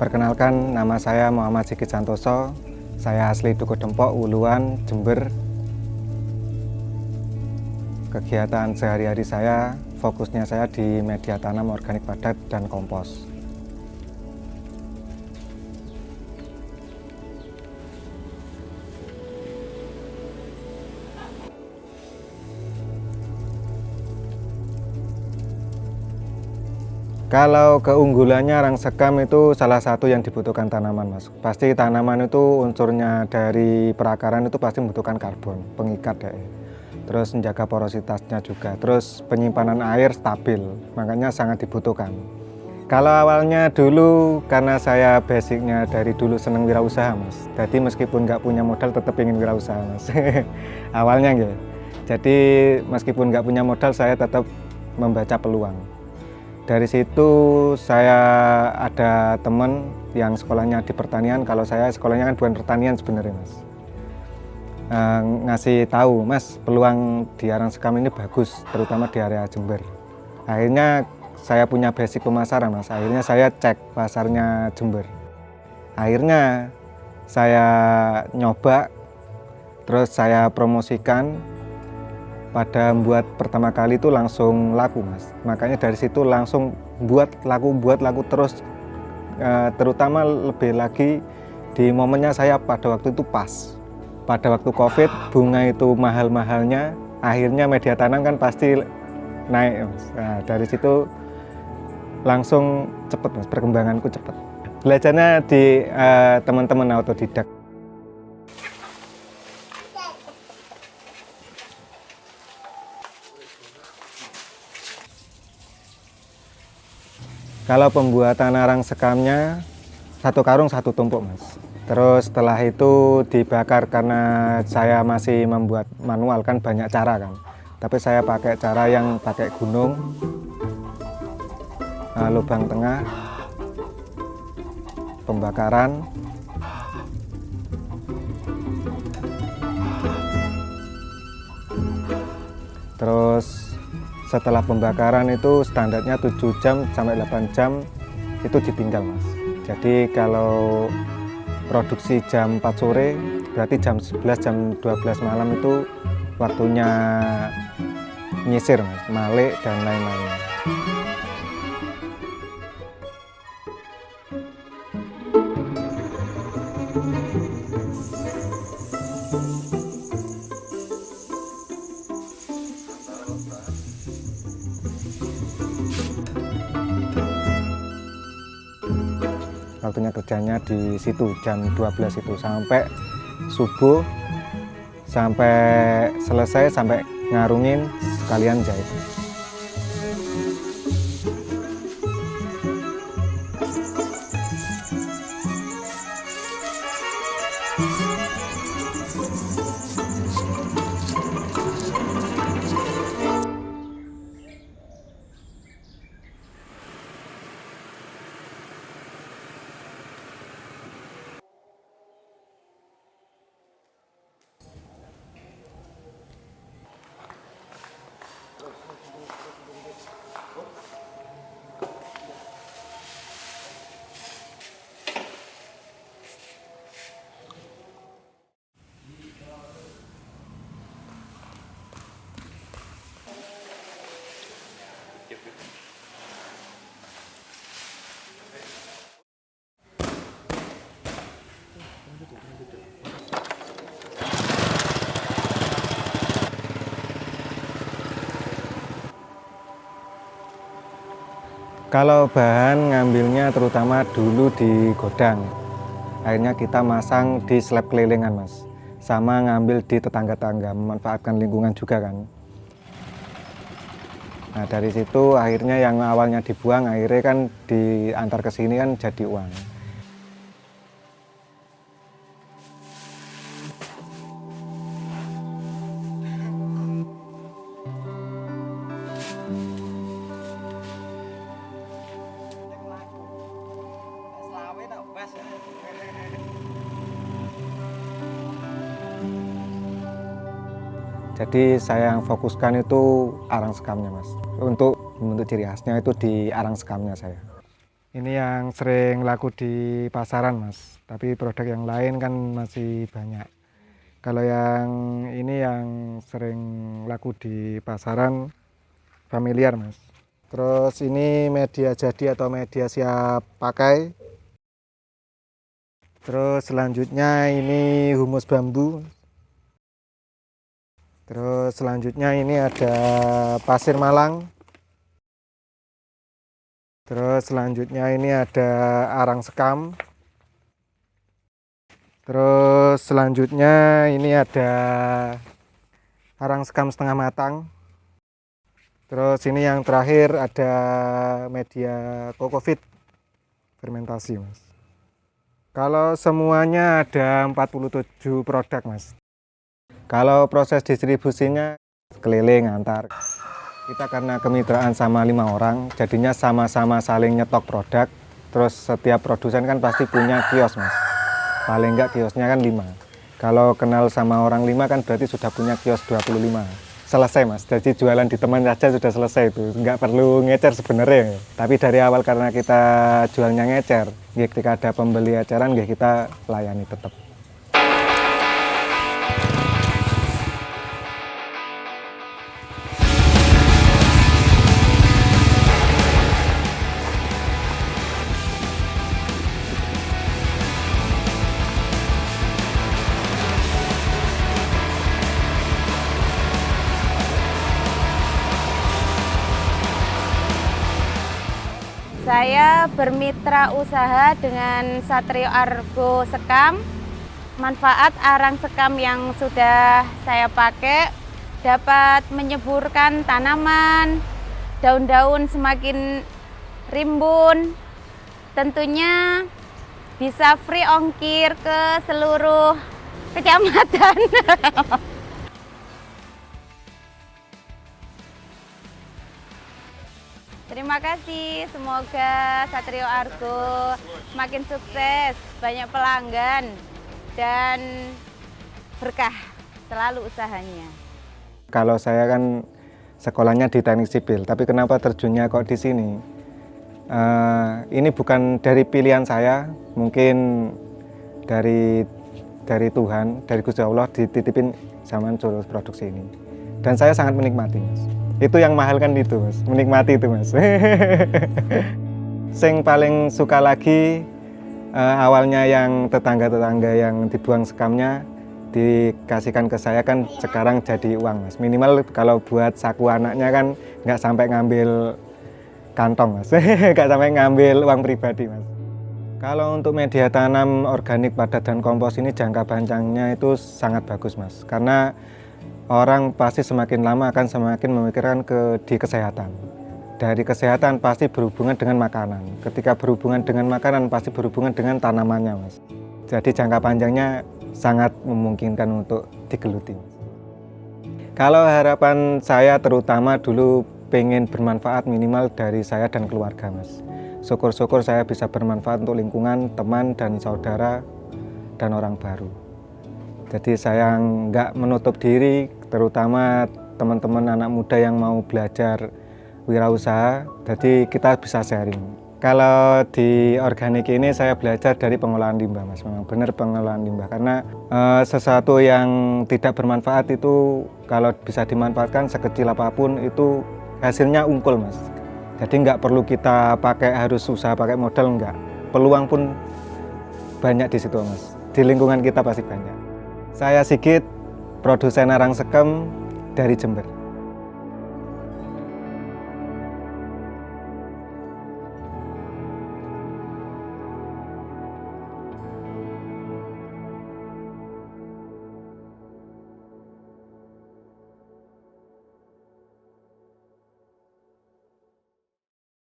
Perkenalkan, nama saya Muhammad Sigit Santoso. Saya asli Dukuh Dempok, Wuluan, Jember. Kegiatan sehari-hari saya, fokusnya saya di media tanam organik padat dan kompos. Kalau keunggulannya arang sekam itu salah satu yang dibutuhkan tanaman, Mas. Pasti tanaman itu unsurnya dari perakaran itu pasti membutuhkan karbon, pengikat ya. Terus menjaga porositasnya juga. Terus penyimpanan air stabil, makanya sangat dibutuhkan. Kalau awalnya dulu karena saya basicnya dari dulu seneng wirausaha, Mas. Jadi meskipun nggak punya modal tetap ingin wirausaha, Mas. Awalnya gitu. Jadi meskipun nggak punya modal saya tetap membaca peluang. Dari situ saya ada teman yang sekolahnya di pertanian. Kalau saya sekolahnya kan bukan pertanian sebenarnya, Mas. Ngasih tahu, Mas, peluang di arang sekam ini bagus, terutama di area Jember. Akhirnya saya punya basic pemasaran, Mas. Akhirnya saya cek pasarnya Jember. Akhirnya saya nyoba, terus saya promosikan. Pada buat pertama kali itu langsung laku, Mas. Makanya dari situ langsung buat laku terus. Terutama lebih lagi di momennya saya pada waktu itu pas. Pada waktu COVID bunga itu mahal-mahalnya, akhirnya media tanam kan pasti naik, Mas. Nah, dari situ langsung cepet, Mas, perkembanganku cepet. Belajarnya di teman-teman autodidak. Kalau pembuatan arang sekamnya satu karung satu tumpuk, Mas. Terus setelah itu dibakar karena saya masih membuat manual kan banyak cara kan. Tapi saya pakai cara yang pakai gunung, lubang tengah, pembakaran. Terus setelah pembakaran itu standarnya 7 jam sampai 8 jam itu ditinggal, Mas. Jadi kalau produksi jam 4 sore berarti jam 11 jam 12 malam itu waktunya nyisir, Mas, malik dan lain-lain. Waktunya kerjanya di situ jam 12 itu sampai subuh, sampai selesai, sampai ngarungin sekalian jahit. Kalau bahan ngambilnya terutama dulu di godang. Akhirnya kita masang di slab kelilingan, Mas. Sama ngambil di tetangga-tangga, memanfaatkan lingkungan juga kan. Nah dari situ akhirnya yang awalnya dibuang akhirnya kan diantar ke sini kan jadi uang. Jadi saya yang fokuskan itu arang sekamnya, Mas. Untuk membentuk ciri khasnya itu di arang sekamnya saya. Ini yang sering laku di pasaran Mas, tapi produk yang lain kan masih banyak. Kalau yang ini yang sering laku di pasaran familiar Mas. Terus ini media jadi atau media siap pakai. Terus selanjutnya ini humus bambu. Terus selanjutnya ini ada pasir malang. Terus selanjutnya ini ada arang sekam. Terus selanjutnya ini ada arang sekam setengah matang. Terus ini yang terakhir ada media kokofit fermentasi Mas. Kalau semuanya ada 47 produk Mas. Kalau proses distribusinya keliling antar. Kita karena kemitraan sama 5 orang, jadinya sama-sama saling nyetok produk. Terus setiap produsen kan pasti punya kios Mas. Paling enggak kiosnya kan 5. Kalau kenal sama orang 5 kan berarti sudah punya kios 25. Selesai Mas, jadi jualan di teman saja sudah selesai itu, nggak perlu ngecer sebenarnya. Tapi dari awal karena kita jualnya ngecer, ketika ada pembeli eceran kita layani tetap. Saya bermitra usaha dengan Satrio Argo Sekam. Manfaat arang sekam yang sudah saya pakai dapat menyuburkan tanaman, daun-daun semakin rimbun. Tentunya bisa free ongkir ke seluruh kecamatan. Terima kasih, semoga Satrio Argo makin sukses, banyak pelanggan, dan berkah selalu usahanya. Kalau saya kan sekolahnya di teknik sipil, tapi kenapa terjunnya kok di sini? Ini bukan dari pilihan saya, mungkin dari Tuhan, dari Gusti Allah dititipin zaman suruh produksi ini. Dan saya sangat menikmati Mas. Itu yang mahal kan itu Mas, menikmati itu Mas. Sing paling suka lagi awalnya yang tetangga-tetangga yang dibuang sekamnya dikasihkan ke saya kan sekarang jadi uang Mas. Minimal kalau buat saku anaknya kan nggak sampai ngambil kantong Mas, nggak sampai ngambil uang pribadi Mas. Kalau untuk media tanam organik padat dan kompos ini jangka panjangnya itu sangat bagus Mas, karena orang pasti semakin lama akan semakin memikirkan di kesehatan. Dari kesehatan pasti berhubungan dengan makanan. Ketika berhubungan dengan makanan pasti berhubungan dengan tanamannya Mas. Jadi jangka panjangnya sangat memungkinkan untuk digeluti. Kalau harapan saya terutama dulu pengen bermanfaat minimal dari saya dan keluarga Mas. Syukur-syukur saya bisa bermanfaat untuk lingkungan, teman dan saudara dan orang baru. Jadi saya nggak menutup diri, terutama teman-teman anak muda yang mau belajar wirausaha, jadi kita bisa sharing. Kalau di organik ini saya belajar dari pengolahan limbah Mas, memang benar pengolahan limbah, karena sesuatu yang tidak bermanfaat itu kalau bisa dimanfaatkan sekecil apapun itu hasilnya unggul Mas. Jadi nggak perlu kita harus usaha pakai modal, nggak. Peluang pun banyak di situ Mas, di lingkungan kita pasti banyak. Saya Sigit, produsen arang sekam dari Jember.